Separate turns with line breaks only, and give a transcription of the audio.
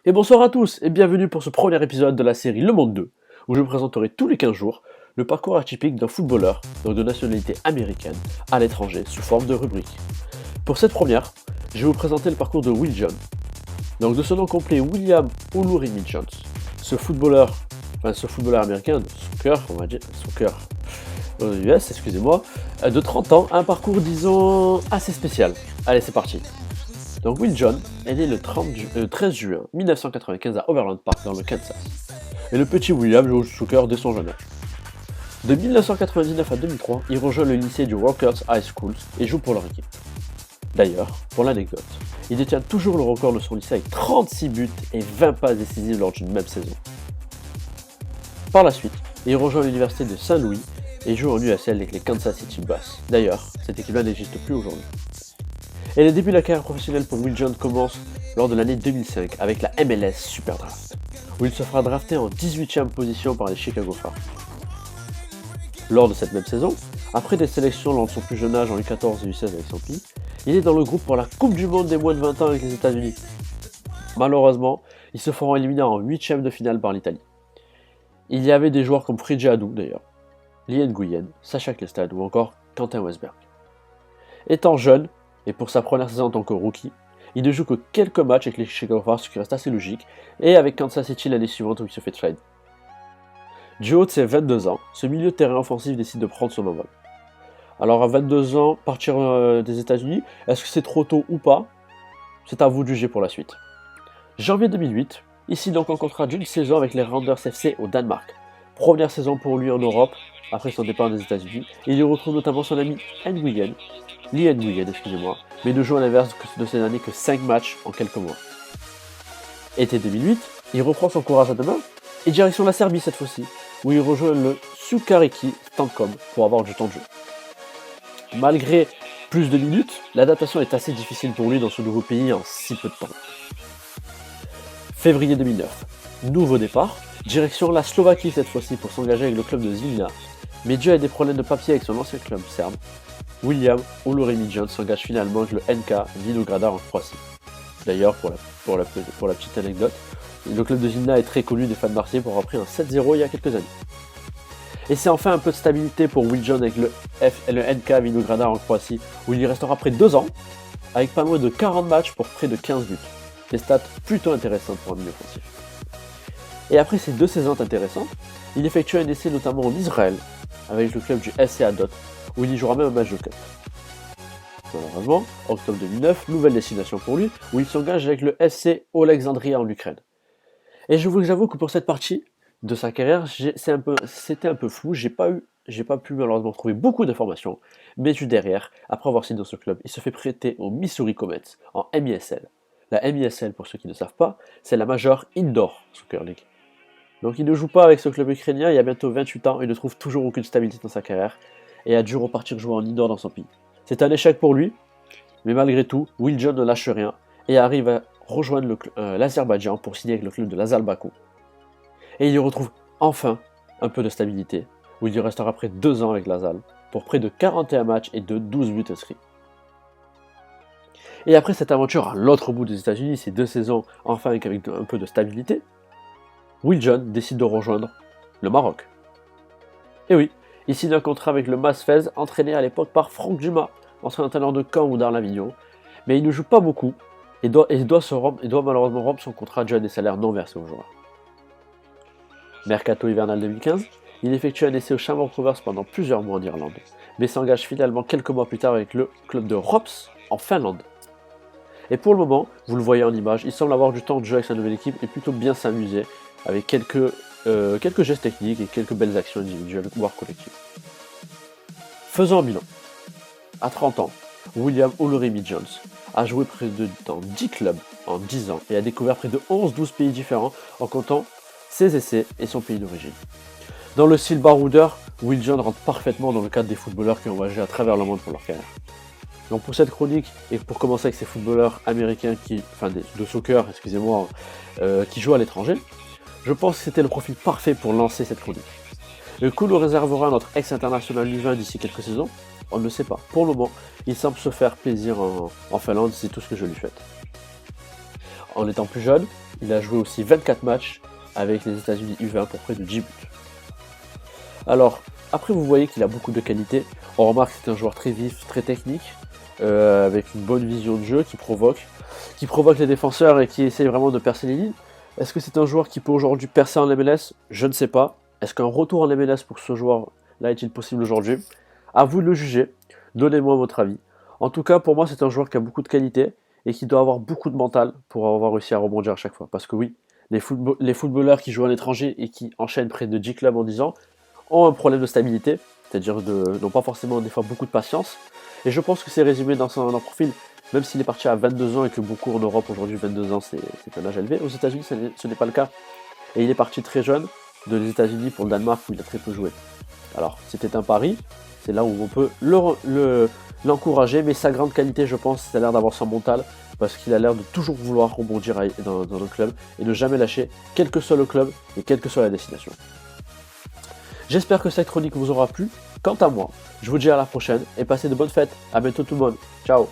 Et bonsoir à tous et bienvenue pour ce premier épisode de la série Le Monde 2, où je vous présenterai tous les 15 jours le parcours atypique d'un footballeur, donc de nationalité américaine, à l'étranger, sous forme de rubrique. Pour cette première, je vais vous présenter le parcours de Will John. Donc de son nom complet William Olurimi Jones, ce footballeur américain de soccer, on va dire, soccer aux US, excusez-moi, de 30 ans, a un parcours disons assez spécial. Allez, c'est parti. Donc Will John est né le 13 juin 1995 à Overland Park dans le Kansas. Et le petit William joue au soccer dès son jeune âge. De 1999 à 2003, il rejoint le lycée du Rutgers High School et joue pour leur équipe. D'ailleurs, pour l'anecdote, il détient toujours le record de son lycée avec 36 buts et 20 passes décisives lors d'une même saison. Par la suite, il rejoint l'université de Saint-Louis et joue en USL avec les Kansas City Bus. D'ailleurs, cette équipe-là n'existe plus aujourd'hui. Et le début de la carrière professionnelle pour Will John commence lors de l'année 2005 avec la MLS Super Draft, où il se fera drafter en 18e position par les Chicago Fire. Lors de cette même saison, après des sélections lors de son plus jeune âge en U14 et U16 avec son pays, il est dans le groupe pour la Coupe du Monde des moins de 20 ans avec les États-Unis. Malheureusement, ils se feront éliminer en 8e de finale par l'Italie. Il y avait des joueurs comme Fridji Adu d'ailleurs, Lien Nguyen, Sacha Klestad ou encore Quentin Westberg. Étant jeune, et pour sa première saison en tant que rookie, il ne joue que quelques matchs avec les Chicago Fire, ce qui reste assez logique, et avec Kansas City l'année suivante où il se fait trade. Du haut de ses 22 ans, ce milieu de terrain offensif décide de prendre son envol. Alors à 22 ans, partir des États-Unis, est-ce que c'est trop tôt ou pas? C'est à vous de juger pour la suite. Janvier 2008, il signe donc un contrat d'une saison avec les Randers FC au Danemark. Première saison pour lui en Europe, après son départ des États-Unis, et il y retrouve notamment son ami Lee Nguyen, mais ne joue à l'inverse de ces années que 5 matchs en quelques mois. Été 2008, il reprend son courage à deux mains, et direction la Serbie cette fois-ci, où il rejoint le Sukariki Stankom pour avoir du temps de jeu. Malgré plus de minutes, l'adaptation est assez difficile pour lui dans ce nouveau pays en si peu de temps. Février 2009, nouveau départ, direction la Slovaquie cette fois-ci pour s'engager avec le club de Zilina, mais dû à des problèmes de papier avec son ancien club serbe, William Olurimi Jones s'engage finalement avec le NK Vinogradar en Croatie. D'ailleurs, pour la petite anecdote, le club de Zilina est très connu des fans marseillais pour avoir pris un 7-0 il y a quelques années. Et c'est enfin un peu de stabilité pour Will John avec le NK Vinogradar en Croatie, où il y restera près de 2 ans, avec pas loin de 40 matchs pour près de 15 buts. Des stats plutôt intéressantes pour un milieu offensif. Et après ces 2 saisons intéressantes, il effectue un essai notamment en Israël, avec le club du SC Dot, où il y jouera même un match de cup. Malheureusement, octobre 2009, nouvelle destination pour lui, où il s'engage avec le FC Alexandria en Ukraine. Et je vous avoue que pour cette partie de sa carrière, c'était un peu flou, j'ai pas pu malheureusement trouver beaucoup d'informations, mais du derrière, après avoir signé dans ce club, il se fait prêter au Missouri Comets en MISL. La MISL, pour ceux qui ne savent pas, c'est la Major Indoor Soccer League. Donc il ne joue pas avec ce club ukrainien, il a bientôt 28 ans, et ne trouve toujours aucune stabilité dans sa carrière, et a dû repartir jouer en indoor dans son pays. C'est un échec pour lui, mais malgré tout, Will John ne lâche rien, et arrive à rejoindre l'Azerbaïdjan pour signer avec le club de l'Azal Bakou. Et il y retrouve enfin un peu de stabilité, où il y restera près de 2 ans avec l'Azal, pour près de 41 matchs et de 12 buts inscrits. Et après cette aventure à l'autre bout des États-Unis, ces 2 saisons enfin avec un peu de stabilité, Will John décide de rejoindre le Maroc. Et oui, il signe un contrat avec le Mas Fez, entraîné à l'époque par Franck Dumas, ancien entraîneur de Caen ou d'Arles-Avignon, mais il ne joue pas beaucoup et doit malheureusement rompre son contrat dû à des salaires non versés aux joueurs. Mercato hivernal 2015, il effectue un essai au Shamrock Rovers pendant plusieurs mois en Irlande, mais s'engage finalement quelques mois plus tard avec le club de Rops en Finlande. Et pour le moment, vous le voyez en image, il semble avoir du temps de jeu avec sa nouvelle équipe et plutôt bien s'amuser avec quelques gestes techniques et quelques belles actions individuelles voire collectives. Faisons un bilan. À 30 ans, William Olurimi Jones a joué dans 10 clubs en 10 ans et a découvert près de 11-12 pays différents en comptant ses essais et son pays d'origine. Dans le style baroudeur, Will John rentre parfaitement dans le cadre des footballeurs qui ont voyagé à travers le monde pour leur carrière. Donc pour cette chronique, et pour commencer avec ces footballeurs américains de soccer, qui jouent à l'étranger, je pense que c'était le profil parfait pour lancer cette chronique. Le coup nous réservera notre ex-international Luvin d'ici quelques saisons, on ne le sait pas. Pour le moment, il semble se faire plaisir en Finlande, c'est tout ce que je lui souhaite. En étant plus jeune, Il a joué aussi 24 matchs avec les États-Unis U20 pour près de 10 buts. Alors, après vous voyez qu'il a beaucoup de qualité. On remarque que c'est un joueur très vif, très technique, avec une bonne vision de jeu qui provoque les défenseurs et qui essaye vraiment de percer les lignes. Est-ce que c'est un joueur qui peut aujourd'hui percer en MLS? Je ne sais pas. Est-ce qu'un retour en MLS pour ce joueur-là est-il possible aujourd'hui? À vous de le juger. Donnez-moi votre avis. En tout cas, pour moi, c'est un joueur qui a beaucoup de qualité et qui doit avoir beaucoup de mental pour avoir réussi à rebondir à chaque fois. Parce que oui, les footballeurs qui jouent à l'étranger et qui enchaînent près de 10 clubs en 10 ans ont un problème de stabilité, c'est-à-dire n'ont pas forcément des fois beaucoup de patience. Et je pense que c'est résumé dans son profil, même s'il est parti à 22 ans et que beaucoup en Europe aujourd'hui, 22 ans c'est un âge élevé. Aux États-Unis, ce n'est pas le cas. Et il est parti très jeune de les États-Unis pour le Danemark où il a très peu joué. Alors, c'était un pari, c'est là où on peut l'encourager, mais sa grande qualité, je pense, c'est l'air d'avoir son mental, parce qu'il a l'air de toujours vouloir rebondir dans un club et ne jamais lâcher, quel que soit le club et quelle que soit la destination. J'espère que cette chronique vous aura plu. Quant à moi, je vous dis à la prochaine et passez de bonnes fêtes. À bientôt tout le monde. Ciao.